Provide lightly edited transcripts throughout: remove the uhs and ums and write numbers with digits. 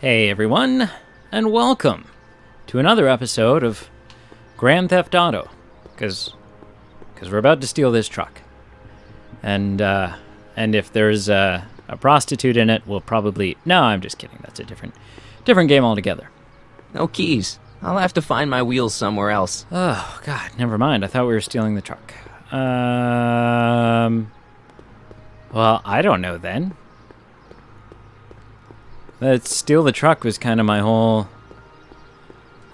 Hey everyone, and welcome to another episode of Grand Theft Auto, because we're about to steal this truck, and if there's a prostitute in it, we'll probably... No, I'm just kidding. That's a different game altogether. No keys. I'll have to find my wheels somewhere else. Oh God, never mind. I thought we were stealing the truck. Well, I don't know then. Let's steal the truck was kind of my whole...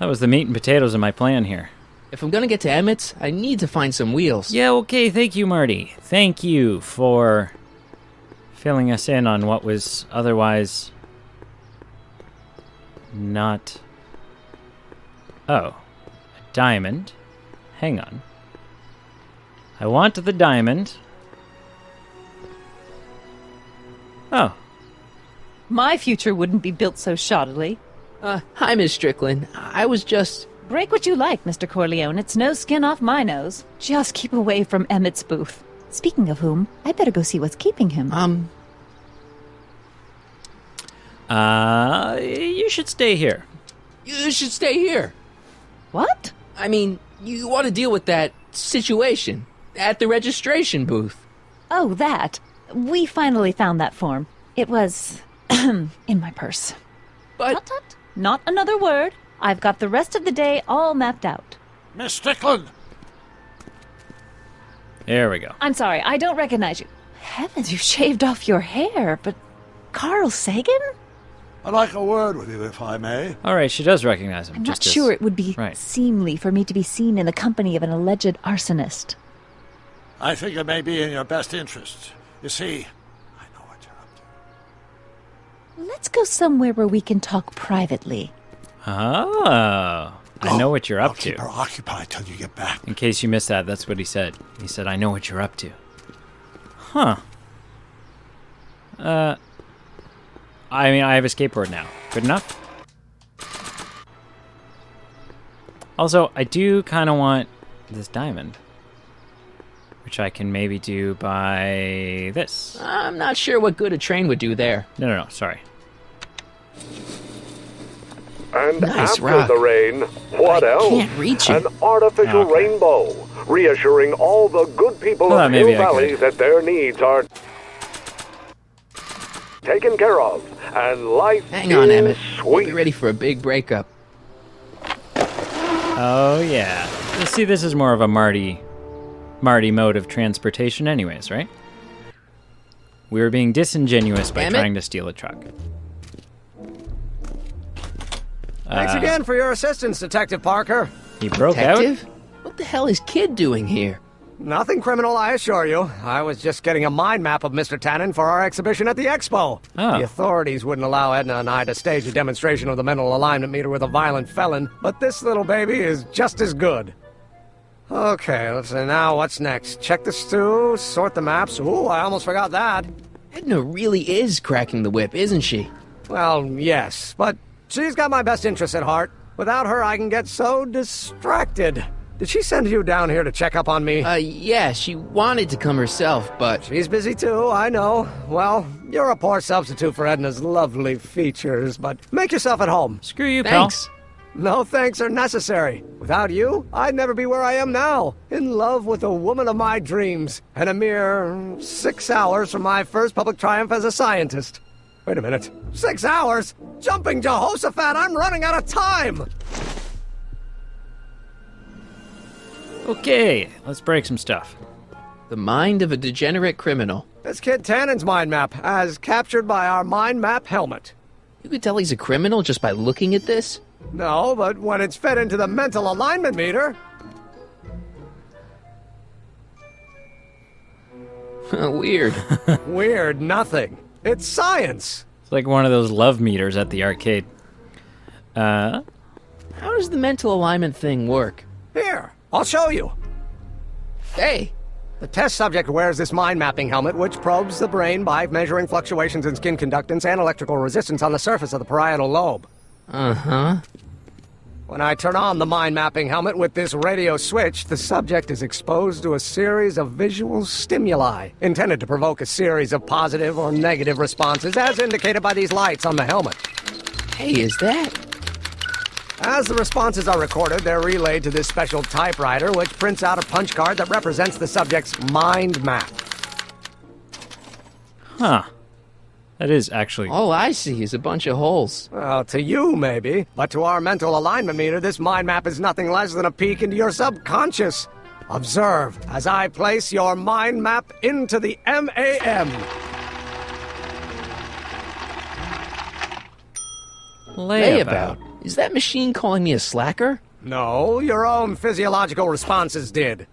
That was the meat and potatoes of my plan here. If I'm gonna get to Emmetts, I need to find some wheels. Yeah, okay, thank you, Marty. Thank you for filling us in on what was otherwise not... Oh, a diamond. Hang on. I want the diamond. Oh. My future wouldn't be built so shoddily. Hi, Miss Strickland. I was just... Break what you like, Mr. Corleone. It's no skin off my nose. Just keep away from Emmett's booth. Speaking of whom, I'd better go see what's keeping him. You should stay here. You should stay here. What? I mean, you want to deal with that situation at the registration booth. Oh, that. We finally found that form. It was... in my purse. But... Tut, tut. Not another word. I've got the rest of the day all mapped out. Miss Strickland! There we go. I'm sorry, I don't recognize you. Heavens, you shaved off your hair, but... Carl Sagan? I'd like a word with you, if I may. All right, she does recognize him. I'm just not sure it would be right. seemly for me to be seen in the company of an alleged arsonist. I think it may be in your best interest. You see, I know what you're up to. Let's go somewhere where we can talk privately. Oh, I know what you're up I'll keep to. her occupied till you get back. In case you missed that, that's what he said. He said, I know what you're up to. Huh. I mean, I have a skateboard now. Good enough? Also, I do kind of want this diamond, which I can maybe do by this. I'm not sure what good a train would do there. No, sorry. And Nice after rock. the rain, what else? Can't reach it. An artificial Okay. rainbow, reassuring all the good people Well, of maybe Hill I Valley could. that their needs are taken care of, and life Hang on, is Emmett. We'll sweet. be ready for a big breakup. Oh, yeah. You see, this is more of a Marty mode of transportation anyways, right? We were being disingenuous by Emmett? trying to steal a truck. Thanks again for your assistance, Detective Parker. He broke out? Detective? What the hell is Kid doing here? Nothing criminal, I assure you. I was just getting a mind map of Mr. Tannen for our exhibition at the Expo. Oh. The authorities wouldn't allow Edna and I to stage a demonstration of the mental alignment meter with a violent felon, but this little baby is just as good. Okay, let's see now what's next. Check the stew, sort the maps. Ooh, I almost forgot that. Edna really is cracking the whip, isn't she? Well, yes, but she's got my best interests at heart. Without her, I can get so distracted. Did she send you down here to check up on me? Yeah, she wanted to come herself, but... She's busy too, I know. Well, you're a poor substitute for Edna's lovely features, but make yourself at home. Screw you, pal. Thanks. No thanks are necessary. Without you, I'd never be where I am now. In love with the woman of my dreams. And a mere 6 hours from my first public triumph as a scientist. Wait a minute. 6 hours? Jumping Jehoshaphat, I'm running out of time! Okay, let's break some stuff. The mind of a degenerate criminal. This kid Tannen's mind map, as captured by our mind map helmet. You could tell he's a criminal just by looking at this? No, but when it's fed into the mental alignment meter... Weird. Weird nothing. It's science. It's like one of those love meters at the arcade. How does the mental alignment thing work? Here, I'll show you. Hey! The test subject wears this mind mapping helmet, which probes the brain by measuring fluctuations in skin conductance and electrical resistance on the surface of the parietal lobe. Uh-huh. When I turn on the mind mapping helmet with this radio switch, the subject is exposed to a series of visual stimuli, intended to provoke a series of positive or negative responses, as indicated by these lights on the helmet. Hey, is that? As the responses are recorded, they're relayed to this special typewriter, which prints out a punch card that represents the subject's mind map. Huh. That is actually... All I see is a bunch of holes. Well, to you, maybe. But to our mental alignment meter, this mind map is nothing less than a peek into your subconscious. Observe as I place your mind map into the MAM. Layabout. Is that machine calling me a slacker? No, your own physiological responses did.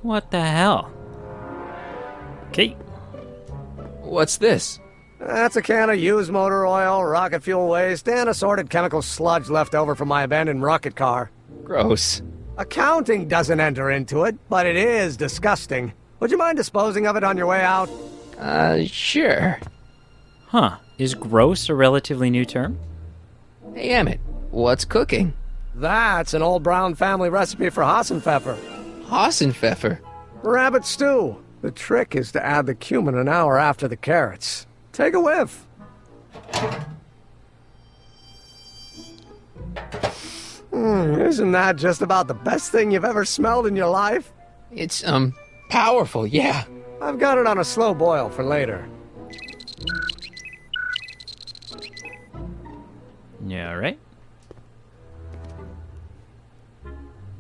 What the hell? Okay. What's this? That's a can of used motor oil, rocket fuel waste, and assorted chemical sludge left over from my abandoned rocket car. Gross. Accounting doesn't enter into it, but it is disgusting. Would you mind disposing of it on your way out? Sure. Huh. Is gross a relatively new term? Hey, Emmett, what's cooking? That's an old Brown family recipe for Hassenpfeffer. Hassenpfeffer. Rabbit stew. The trick is to add the cumin an hour after the carrots. Take a whiff. Isn't that just about the best thing you've ever smelled in your life? It's, powerful, yeah. I've got it on a slow boil for later. Yeah, right?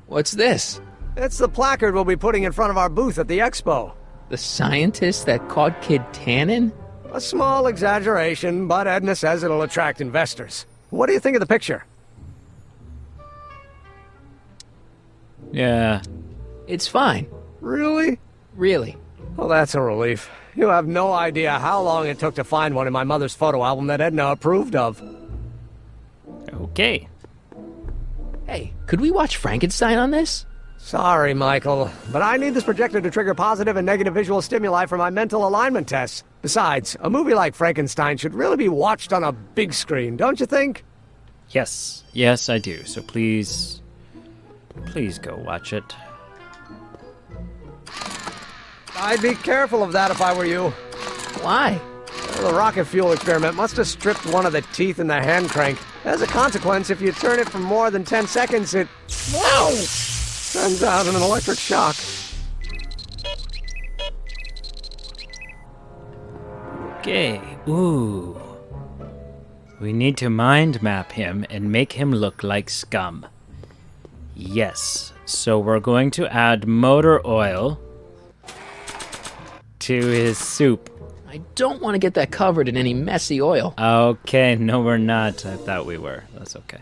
What's this? It's the placard we'll be putting in front of our booth at the expo. The scientist that caught Kid Tannen? A small exaggeration, but Edna says it'll attract investors. What do you think of the picture? Yeah. It's fine. Really? Really. Well, that's a relief. You have no idea how long it took to find one in my mother's photo album that Edna approved of. Okay. Hey, could we watch Frankenstein on this? Sorry, Michael, but I need this projector to trigger positive and negative visual stimuli for my mental alignment tests. Besides, a movie like Frankenstein should really be watched on a big screen, don't you think? Yes. Yes, I do. So please go watch it. I'd be careful of that if I were you. Why? Well, the rocket fuel experiment must have stripped one of the teeth in the hand crank. As a consequence, if you turn it for more than 10 seconds, it... Whoa! Sends out an electric shock. Okay. Ooh. We need to mind map him and make him look like scum. Yes. So we're going to add motor oil to his soup. I don't want to get that covered in any messy oil. Okay, no we're not. I thought we were. That's okay.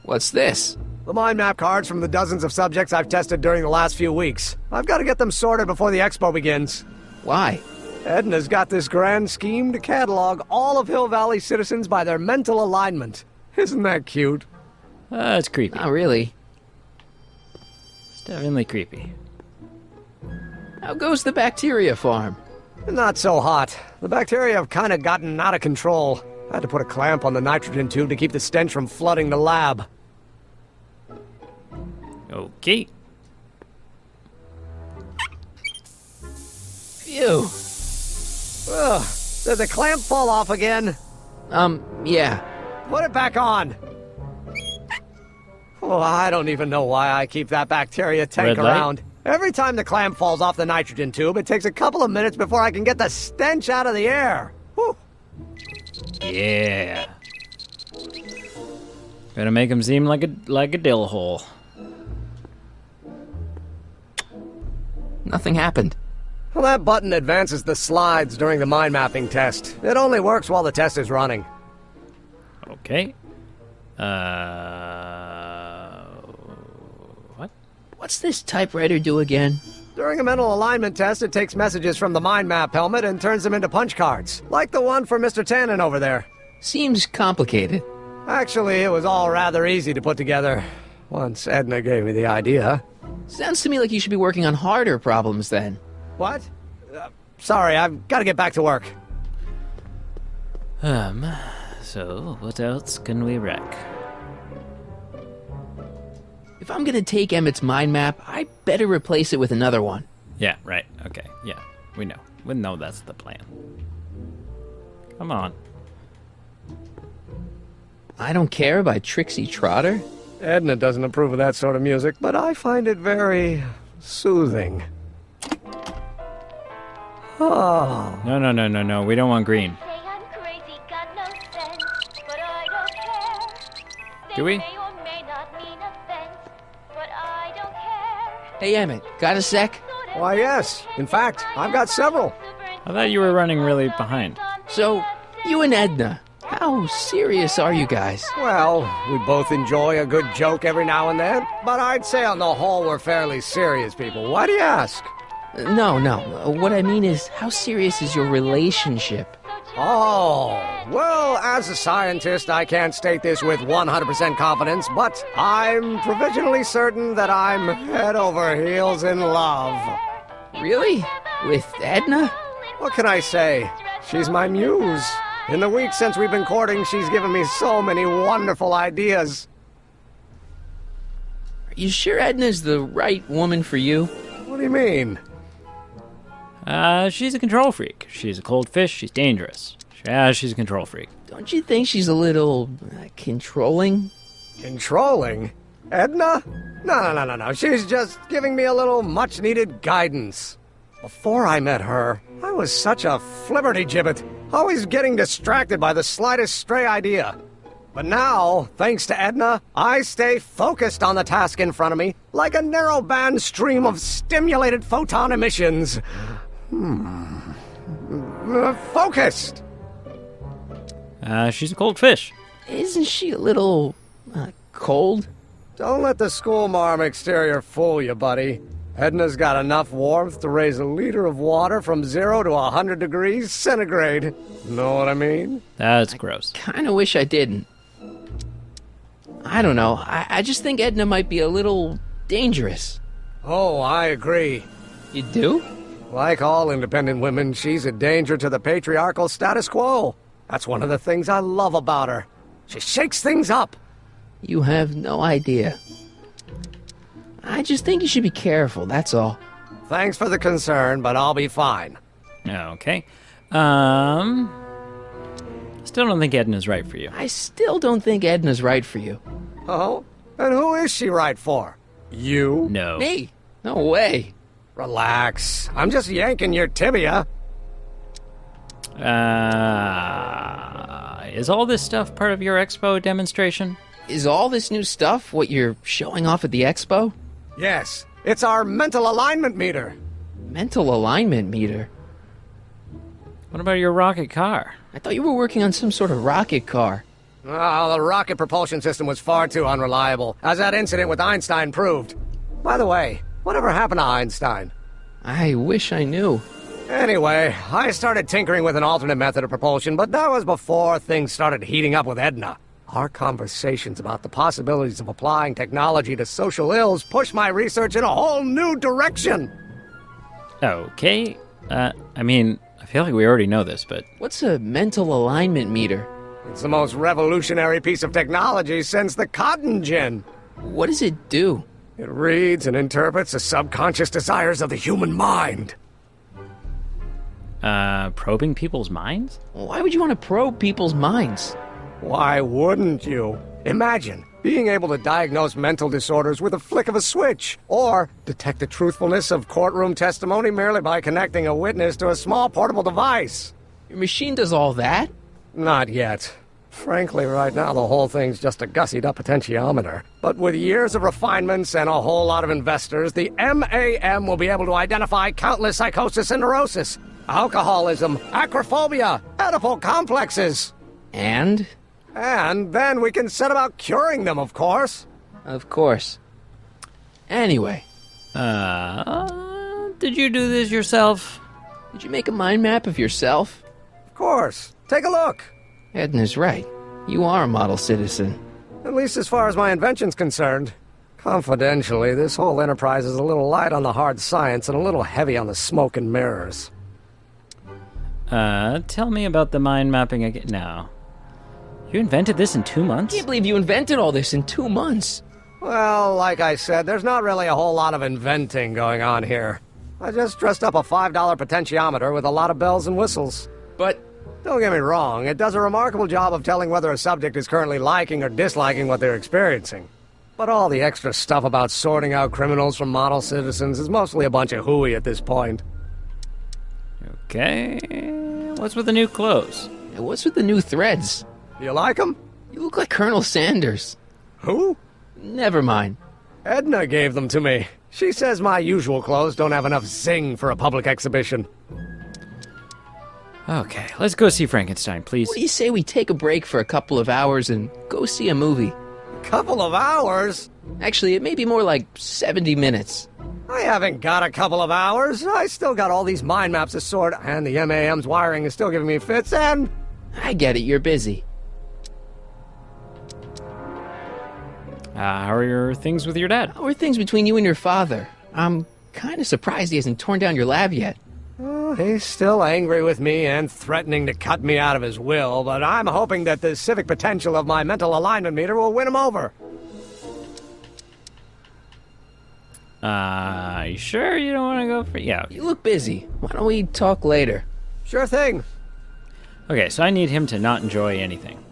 What's this? The mind map cards from the dozens of subjects I've tested during the last few weeks. I've got to get them sorted before the expo begins. Why? Edna's got this grand scheme to catalog all of Hill Valley citizens by their mental alignment. Isn't that cute? It's creepy. Not really. It's definitely creepy. How goes the bacteria farm? Not so hot. The bacteria have kind of gotten out of control. I had to put a clamp on the nitrogen tube to keep the stench from flooding the lab. Okay. Phew. Ugh. Did the clamp fall off again? Yeah. Put it back on. Oh, I don't even know why I keep that bacteria tank Red light? around. Every time the clamp falls off the nitrogen tube, it takes a couple of minutes before I can get the stench out of the air. Whew. Yeah. Gonna make him seem like a dill hole. Nothing happened. Well, that button advances the slides during the mind mapping test. It only works while the test is running. Okay. What? What's this typewriter do again? During a mental alignment test, it takes messages from the mind map helmet and turns them into punch cards, like the one for Mr. Tannen over there. Seems complicated. Actually, it was all rather easy to put together, once Edna gave me the idea. Sounds to me like you should be working on harder problems then. What? Sorry, I've got to get back to work. So what else can we wreck? If I'm gonna take Emmett's mind map, I better replace it with another one. Yeah, right. Okay. Yeah, we know. We know that's the plan. Come on. I Don't Care by Trixie Trotter? Edna doesn't approve of that sort of music, but I find it very soothing. Oh. No. We don't want green. Say I'm crazy, got no sense, but I don't care. Do we? This may or may not mean offense, but I don't care. Hey, Emmett, got a sec? Why, yes. In fact, I've got several. I thought you were running really behind. So, you and Edna, how serious are you guys? Well, we both enjoy a good joke every now and then, but I'd say on the whole we're fairly serious people. Why do you ask? No. What I mean is, how serious is your relationship? Oh, well, as a scientist, I can't state this with 100% confidence, but I'm provisionally certain that I'm head over heels in love. Really? With Edna? What can I say? She's my muse. In the week since we've been courting, she's given me so many wonderful ideas. Are you sure Edna's the right woman for you? What do you mean? She's a control freak. She's a cold fish. She's dangerous. Yeah, she's a control freak. Don't you think she's a little controlling? Controlling? Edna? No. She's just giving me a little much-needed guidance. Before I met her, I was such a flibberty-gibbet, always getting distracted by the slightest stray idea. But now, thanks to Edna, I stay focused on the task in front of me, like a narrow-band stream of stimulated photon emissions. Focused! She's a cold fish. Isn't she a little cold? Don't let the schoolmarm exterior fool you, buddy. Edna's got enough warmth to raise a liter of water from 0 to 100 degrees centigrade. Know what I mean? That's gross. Kind of wish I didn't. I don't know. I just think Edna might be a little dangerous. Oh, I agree. You do? Like all independent women, she's a danger to the patriarchal status quo. That's one of the things I love about her. She shakes things up. You have no idea. I just think you should be careful, that's all. Thanks for the concern, but I'll be fine. Okay. Still don't think Edna's right for you. I still don't think Edna's right for you. Oh? And who is she right for? You? No. Me? No way. Relax. I'm just yanking your tibia. Is all this stuff part of your expo demonstration? Is all this new stuff what you're showing off at the expo? Yes. It's our mental alignment meter. Mental alignment meter? What about your rocket car? I thought you were working on some sort of rocket car. Oh, the rocket propulsion system was far too unreliable, as that incident with Einstein proved. By the way, whatever happened to Einstein? I wish I knew. Anyway, I started tinkering with an alternate method of propulsion, but that was before things started heating up with Edna. Our conversations about the possibilities of applying technology to social ills pushed my research in a whole new direction. Okay. I feel like we already know this, but... What's a mental alignment meter? It's the most revolutionary piece of technology since the cotton gin. What does it do? It reads and interprets the subconscious desires of the human mind. Probing people's minds? Why would you want to probe people's minds? Why wouldn't you? Imagine being able to diagnose mental disorders with a flick of a switch, or detect the truthfulness of courtroom testimony merely by connecting a witness to a small portable device. Your machine does all that? Not yet. Frankly, right now the whole thing's just a gussied-up potentiometer. But with years of refinements and a whole lot of investors, the MAM will be able to identify countless psychosis and neurosis, alcoholism, acrophobia, Oedipal complexes. And then we can set about curing them, of course. Of course. Anyway. Did you do this yourself? Did you make a mind map of yourself? Of course. Take a look. Edna's right. You are a model citizen. At least as far as my invention's concerned. Confidentially, this whole enterprise is a little light on the hard science and a little heavy on the smoke and mirrors. Tell me about the mind mapping again now. You invented this in 2 months? I can't believe you invented all this in 2 months. Well, like I said, there's not really a whole lot of inventing going on here. I just dressed up a $5 potentiometer with a lot of bells and whistles. But Don't get me wrong, it does a remarkable job of telling whether a subject is currently liking or disliking what they're experiencing. But all the extra stuff about sorting out criminals from model citizens is mostly a bunch of hooey at this point. Okay. What's with the new clothes? And what's with the new threads? You like them? You look like Colonel Sanders. Who? Never mind. Edna gave them to me. She says my usual clothes don't have enough zing for a public exhibition. Okay, let's go see Frankenstein, please. What do you say we take a break for a couple of hours and go see a movie? Couple of hours? Actually, it may be more like 70 minutes. I haven't got a couple of hours. I still got all these mind maps to sort, and the MAM's wiring is still giving me fits, and... I get it, you're busy. How are your things with your dad? How are things between you and your father? I'm kind of surprised he hasn't torn down your lab yet. Oh, he's still angry with me and threatening to cut me out of his will, but I'm hoping that the civic potential of my mental alignment meter will win him over. You sure you don't want to go for... Yeah. You look busy. Why don't we talk later? Sure thing. Okay, so I need him to not enjoy anything.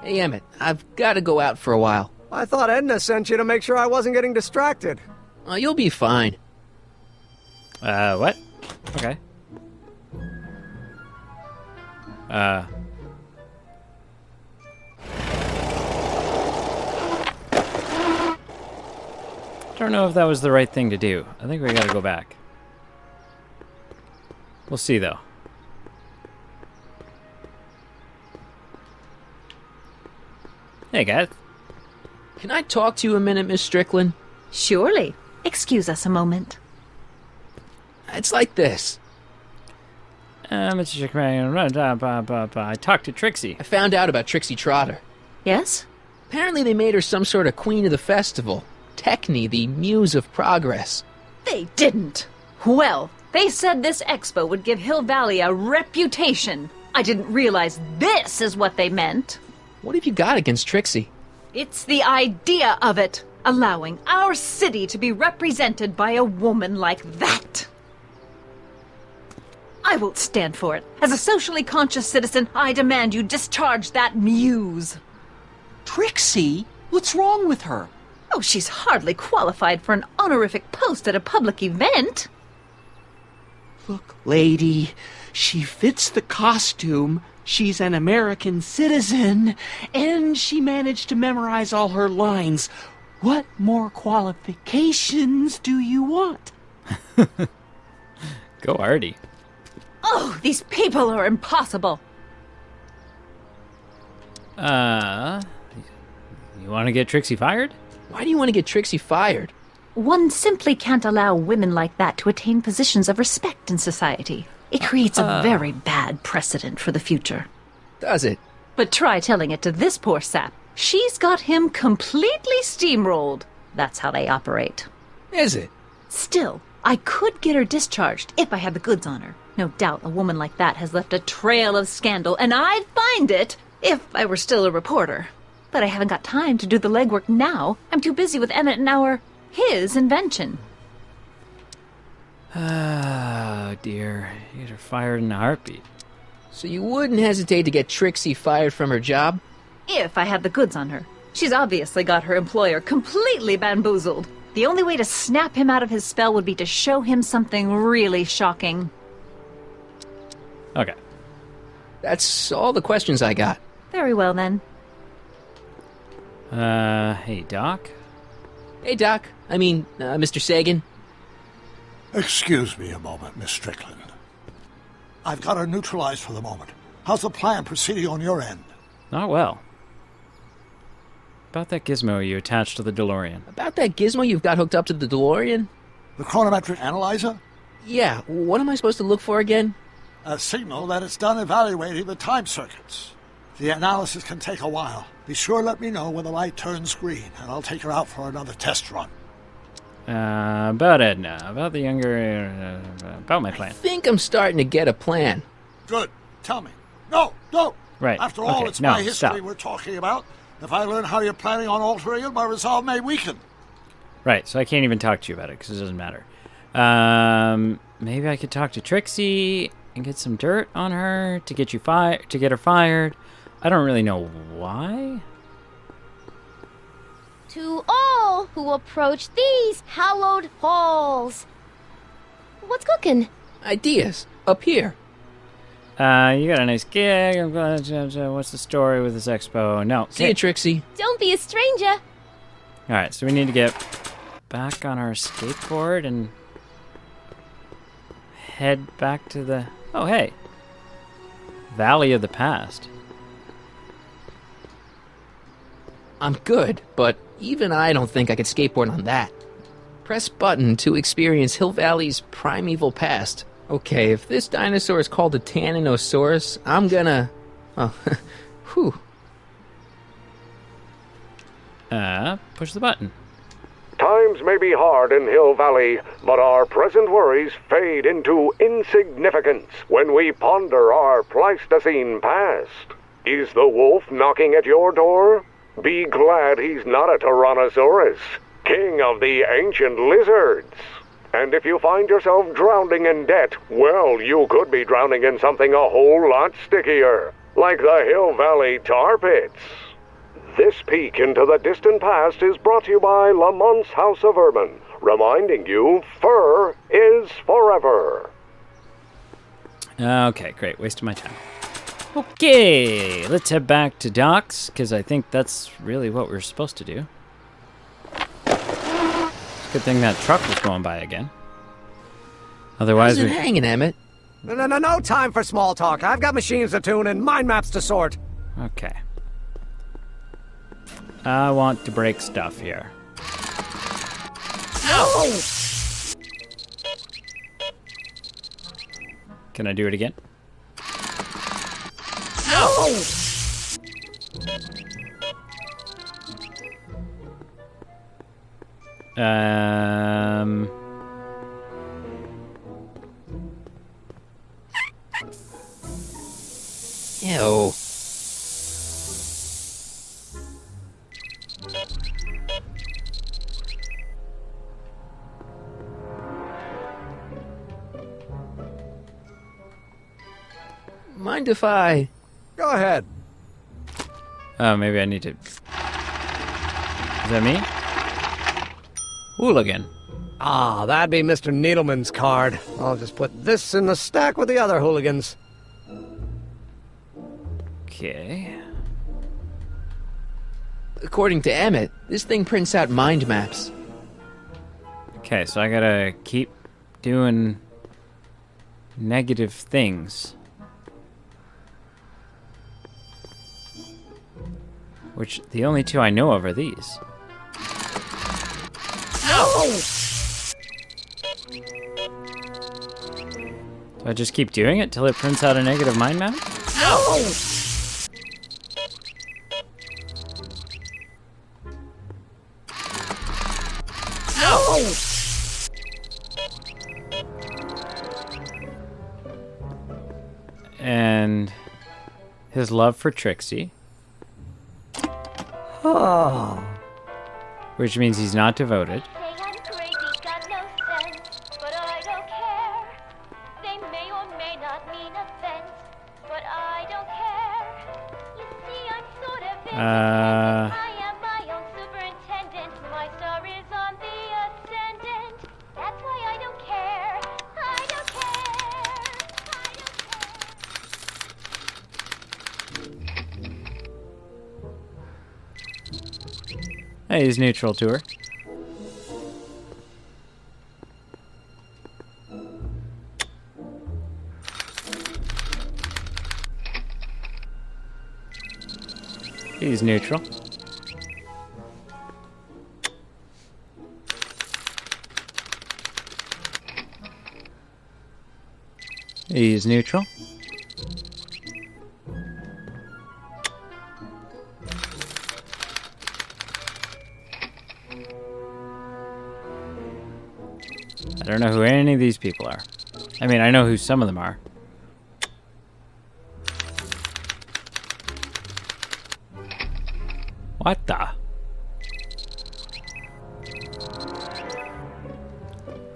Hey, Emmett, I've got to go out for a while. I thought Edna sent you to make sure I wasn't getting distracted. Oh, you'll be fine. What? Okay. Don't know if that was the right thing to do. I think we gotta go back. We'll see, though. Hey, guys. Can I talk to you a minute, Miss Strickland? Surely. Excuse us a moment. It's like this. Mr. Chickman, I talked to Trixie. I found out about Trixie Trotter. Yes? Apparently they made her some sort of queen of the festival. Techne, the muse of progress. They didn't. Well, they said this expo would give Hill Valley a reputation. I didn't realize this is what they meant. What have you got against Trixie? It's the idea of it. Allowing our city to be represented by a woman like that. I won't stand for it. As a socially conscious citizen, I demand you discharge that muse. Trixie? What's wrong with her? Oh, she's hardly qualified for an honorific post at a public event. Look, lady, she fits the costume. She's an American citizen, and she managed to memorize all her lines. What more qualifications do you want? Go Artie. Oh, these people are impossible. You want to get Trixie fired? Why do you want to get Trixie fired? One simply can't allow women like that to attain positions of respect in society. It creates a very bad precedent for the future. Does it? But try telling it to this poor sap. She's got him completely steamrolled. That's how they operate. Is it? Still, I could get her discharged if I had the goods on her. No doubt a woman like that has left a trail of scandal, and I'd find it if I were still a reporter. But I haven't got time to do the legwork now. I'm too busy with Emmett and his invention. Oh, dear. You get her fired in a heartbeat. So you wouldn't hesitate to get Trixie fired from her job? If I had the goods on her. She's obviously got her employer completely bamboozled. The only way to snap him out of his spell would be to show him something really shocking. Okay. That's all the questions I got. Very well, then. Hey, Doc? Hey, Doc. Mr. Sagan. Excuse me a moment, Miss Strickland. I've got her neutralized for the moment. How's the plan proceeding on your end? Not well. About that gizmo you attached to the DeLorean. About that gizmo you've got hooked up to the DeLorean? The chronometric analyzer? Yeah, what am I supposed to look for again? A signal that it's done evaluating the time circuits. The analysis can take a while. Be sure to let me know when the light turns green, and I'll take her out for another test run. About Edna, about the younger, about my plan. I think I'm starting to get a plan. Good. Tell me. No, don't. Right. After all, okay. it's No, my history stop. we're talking about. If I learn how you're planning on altering it, my resolve may weaken. Right, so I can't even talk to you about it because it doesn't matter. Maybe I could talk to Trixie. and get some dirt on her to get her fired. I don't really know why. To all who approach these hallowed halls. What's cooking? Ideas. Up here. You got a nice gig. I'm glad. What's the story with this expo? No. See you, Trixie. Don't be a stranger. All right, so we need to get back on our skateboard and head back to the... Oh, hey. Valley of the Past. I'm good, but even I don't think I could skateboard on that. Press button to experience Hill Valley's primeval past. Okay, if this dinosaur is called a Tanninosaurus, I'm gonna... Oh, whew. Push the button. Times may be hard in Hill Valley, but our present worries fade into insignificance when we ponder our Pleistocene past. Is the wolf knocking at your door? Be glad he's not a Tyrannosaurus, king of the ancient lizards. And if you find yourself drowning in debt, well, you could be drowning in something a whole lot stickier, like the Hill Valley tar pits. This peek into the distant past is brought to you by Lamont's House of Urban, reminding you fur is forever. Okay, great. Wasted my time. Okay, let's head back to docks, because I think that's really what we're supposed to do. Good thing that truck was going by again. Otherwise, How's it hanging, Emmett? No time for small talk. I've got machines to tune and mind maps to sort. Okay. I want to break stuff here. Oh! Can I do it again? Oh! Ew. Mind if I... Go ahead. Oh, maybe I need to... Is that me? Hooligan. Ah, that'd be Mr. Needleman's card. I'll just put this in the stack with the other hooligans. Okay. According to Emmett, this thing prints out mind maps. Okay, so I gotta keep doing negative things. Which, the only two I know of are these. Do I just keep doing it till it prints out a negative mind map? And his love for Trixie. Oh. Which means he's not devoted. Say I'm crazy, got no sense, but I don't care. They may or may not mean offense, but I don't care. You see, I'm sort of independent. I am my own superintendent. My star is on the ascendant. That's why I don't care. I don't care. I don't care. Hey, he's neutral to her. He's neutral. He's neutral. I don't know who any of these people are. I mean, I know who some of them are. What the?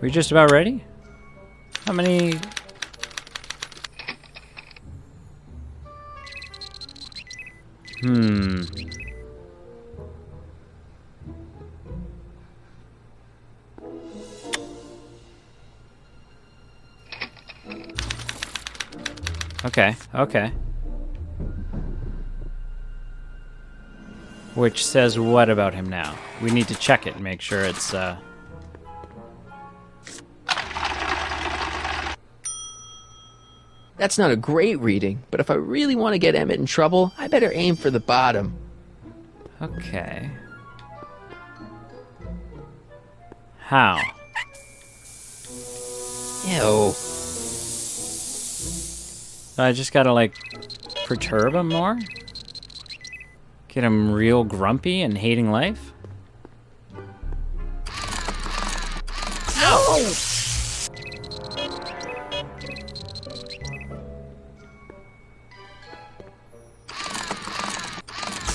We just about ready? How many Okay. Which says what about him now? We need to check it and make sure it's, That's not a great reading, but if I really want to get Emmett in trouble, I better aim for the bottom. Okay. How? Ew. So I just gotta, like, perturb him more? Get him real grumpy and hating life? No!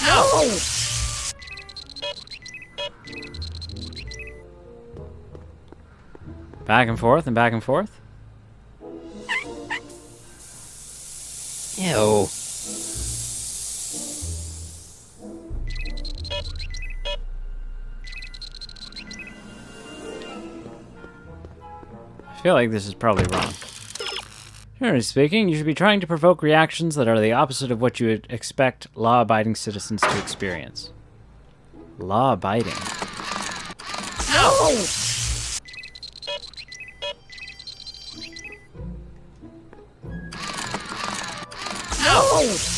No! Back and forth and back and forth? Ew. I feel like this is probably wrong. Generally speaking, you should be trying to provoke reactions that are the opposite of what you would expect law-abiding citizens to experience. Law-abiding. No! No!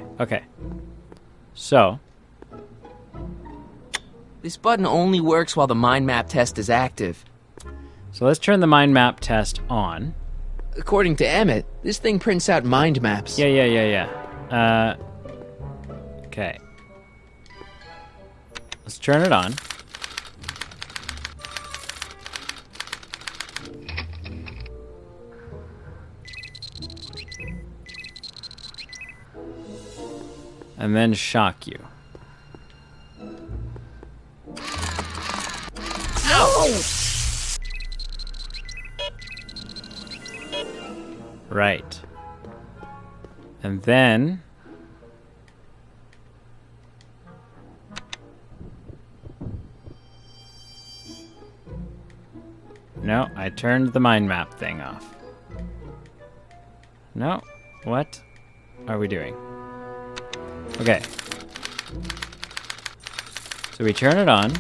Okay. So, This button only works while the mind map test is active. let's turn the mind map test on. According to Emmett, this thing prints out mind maps. Yeah. Okay. Let's turn it on. And then shock you. No! Right. And then... No, I turned the mind map thing off. No, what are we doing? Okay. So we turn it on,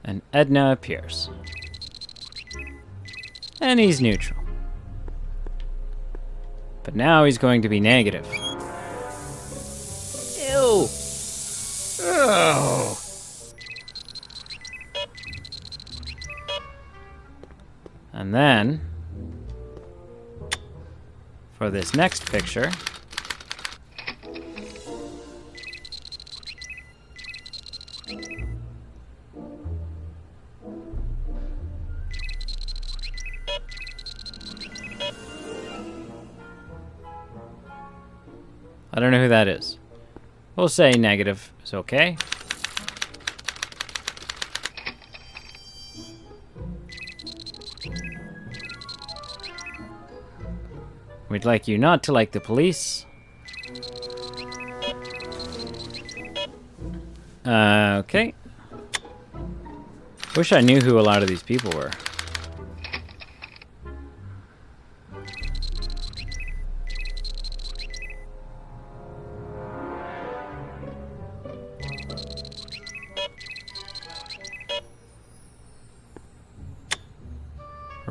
and Edna appears. And he's neutral. But now he's going to be negative. Ew! Oh. And then, for this next picture, I don't know who that is. We'll say negative is okay. We'd like you not to like the police. Okay. Wish I knew who a lot of these people were.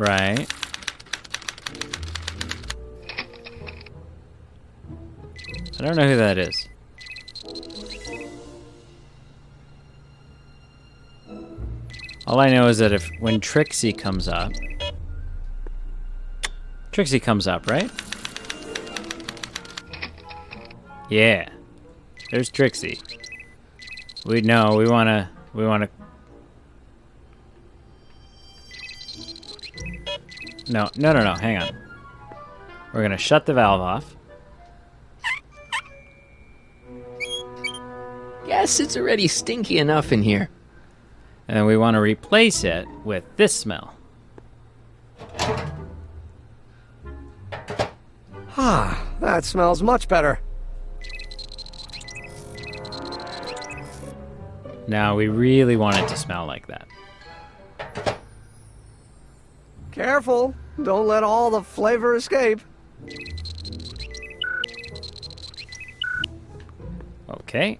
Right. I don't know who that is. All I know is that when Trixie comes up, right? Yeah. There's Trixie. We wanna No, hang on. We're gonna shut the valve off. Guess it's already stinky enough in here. And we want to replace it with this smell. Ah, that smells much better. Now, we really want it to smell like that. Careful, don't let all the flavor escape. Okay.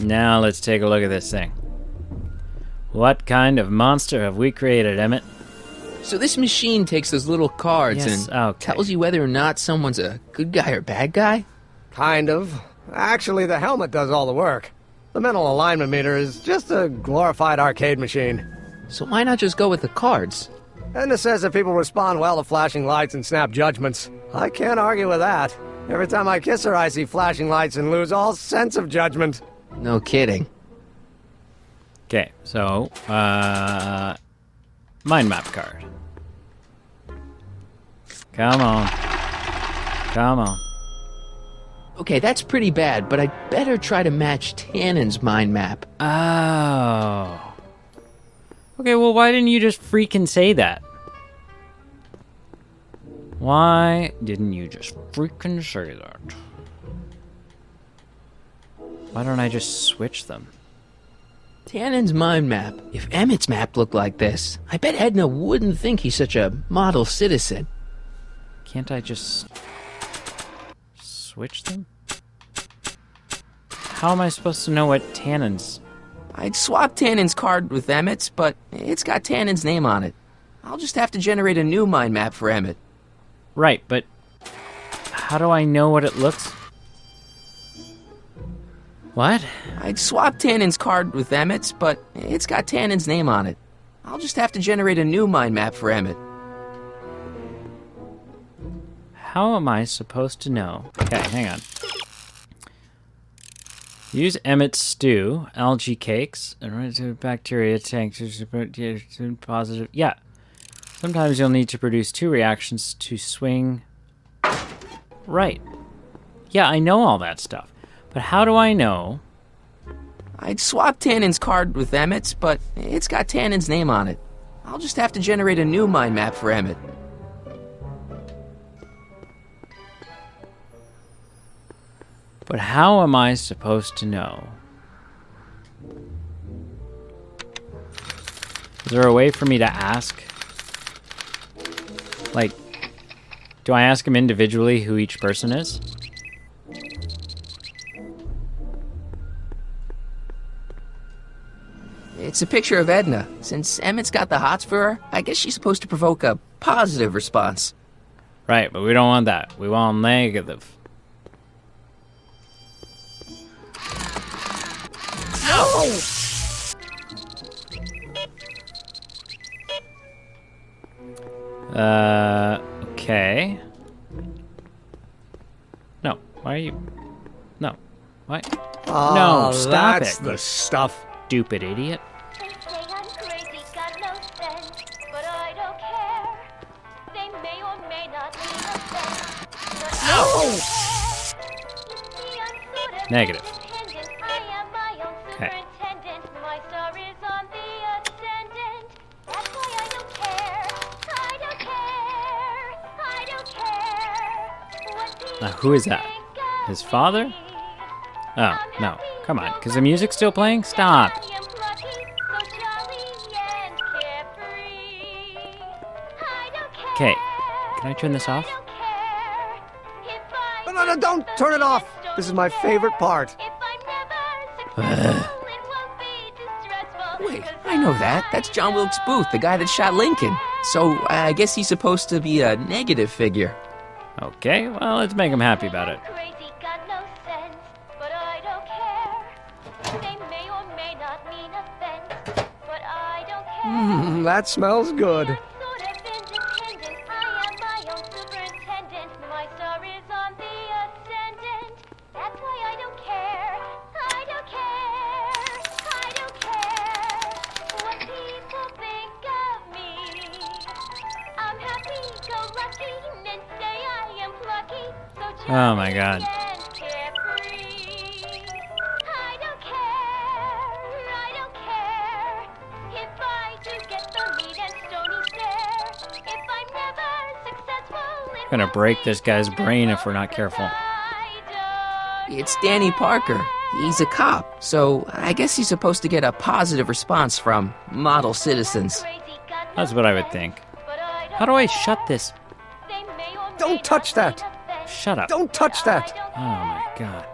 Now let's take a look at this thing. What kind of monster have we created, Emmett? So this machine takes those little cards Yes, and okay. tells you whether or not someone's a good guy or bad guy? Kind of. Actually, the helmet does all the work. The mental alignment meter is just a glorified arcade machine. So why not just go with the cards? Edna says that people respond well to flashing lights and snap judgments. I can't argue with that. Every time I kiss her, I see flashing lights and lose all sense of judgment. No kidding. Okay, so, mind map card. Come on. Come on. Okay, that's pretty bad, but I'd better try to match Tannen's mind map. Oh. Okay, well, why didn't you just freaking say that? Why didn't you just freaking say that? Why don't I just switch them? Tannen's mind map. If Emmett's map looked like this, I bet Edna wouldn't think he's such a model citizen. Can't I just switch them? How am I supposed to know what Tannen's... I'd swap Tannen's card with Emmett's, but it's got Tannen's name on it. I'll just have to generate a new mind map for Emmett. Right, but how do I know what it looks... What? I'd swap Tannen's card with Emmett's, but it's got Tannen's name on it. I'll just have to generate a new mind map for Emmett. How am I supposed to know? Okay, hang on. Use Emmett's stew, algae cakes, and bacteria tanks, positive. Yeah. Sometimes you'll need to produce 2 reactions to swing. Right. Yeah, I know all that stuff. But how do I know? I'd swap Tannen's card with Emmett's, but it's got Tannen's name on it. I'll just have to generate a new mind map for Emmett. But how am I supposed to know? Is there a way for me to ask? Like, do I ask him individually who each person is? It's a picture of Edna. Since Emmett's got the hots for her, I guess she's supposed to provoke a positive response. Right, but we don't want that. We want negative. Okay. No, why are you... No, why? No, stop that's it, the you stuff. stupid idiot. They say I'm crazy, got no sense, but I don't care. They may or may not mean offense, but I don't care. You see, I'm sort of Negative. independent. I am my own Okay. superintendent. My star is on the ascendant. That's why I don't care. I don't care. I don't care. What Now, who is that? think of His father? me. Oh, no. Come on, because the music's still playing? Stop. Okay, can I turn this off? No, don't turn it off. This is my favorite part. Wait, I know that. That's John Wilkes Booth, the guy that shot Lincoln. So I guess he's supposed to be a negative figure. Okay, well, let's make him happy about it. Crazy, got no sense, but I don't care. They may or may not mean offense, but I don't care. That smells good. I'm sort of independent. I am my own superintendent. My star is on the ascendant. That's why I don't care. I don't care. I don't care what people think of me. I'm happy-go-lucky and say I am plucky. So Oh my God. and carefree. I don't care if I do get the We're gonna break this guy's brain if we're not careful. It's Danny Parker. He's a cop, so I guess he's supposed to get a positive response from model citizens. That's what I would think. How do I shut this? Don't touch that! Shut up. Don't touch that! Oh my god.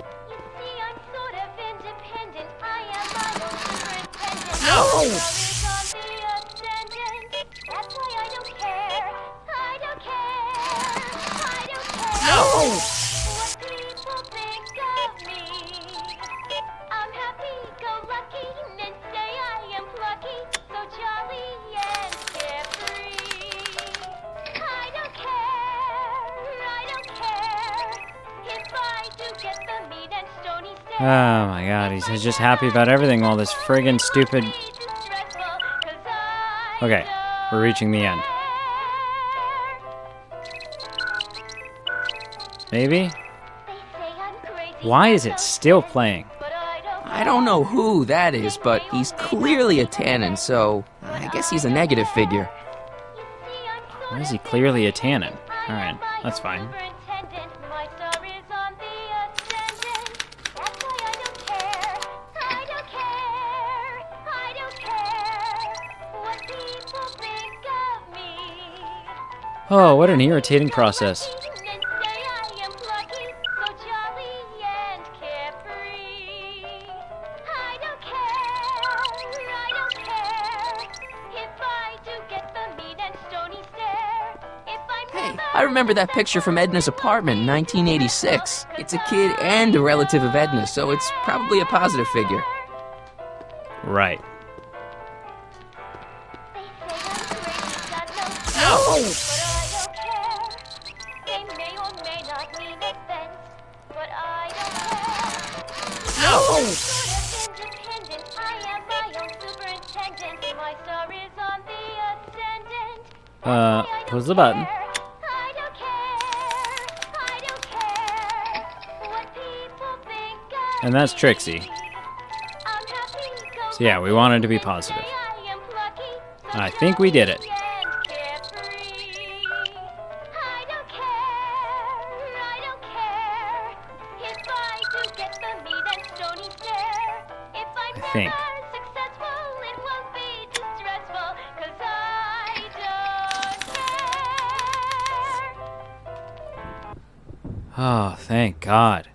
Oh my god, he's just happy about everything, all this friggin' stupid... Okay, we're reaching the end. Maybe? Why is it still playing? I don't know who that is, but he's clearly a tannin, so I guess he's a negative figure. Why is he clearly a tannin? Alright, that's fine. Oh, what an irritating process. Hey, I remember that picture from Edna's apartment in 1986. It's a kid and a relative of Edna, so it's probably a positive figure. Right. Push the button. And that's Trixie. So yeah, we wanted to be positive. I think we did it. I think. Oh, thank God.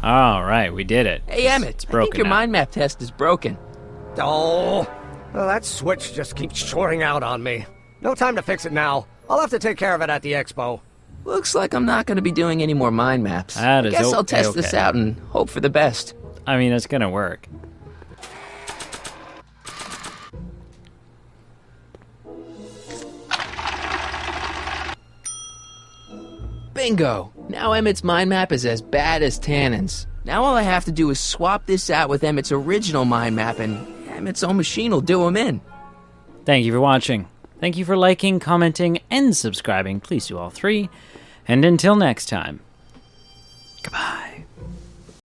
All right, we did it. Hey, Emmett, I think your mind map test is broken. Oh, well, that switch just keeps shorting out on me. No time to fix it now. I'll have to take care of it at the expo. Looks like I'm not going to be doing any more mind maps. That I is guess I'll okay, test this out and hope for the best. I mean, it's gonna work. Bingo! Now Emmett's mind map is as bad as Tannen's. Now all I have to do is swap this out with Emmett's original mind map, and Emmett's own machine will do him in. Thank you for watching. Thank you for liking, commenting, and subscribing. Please do all three. And until next time, goodbye.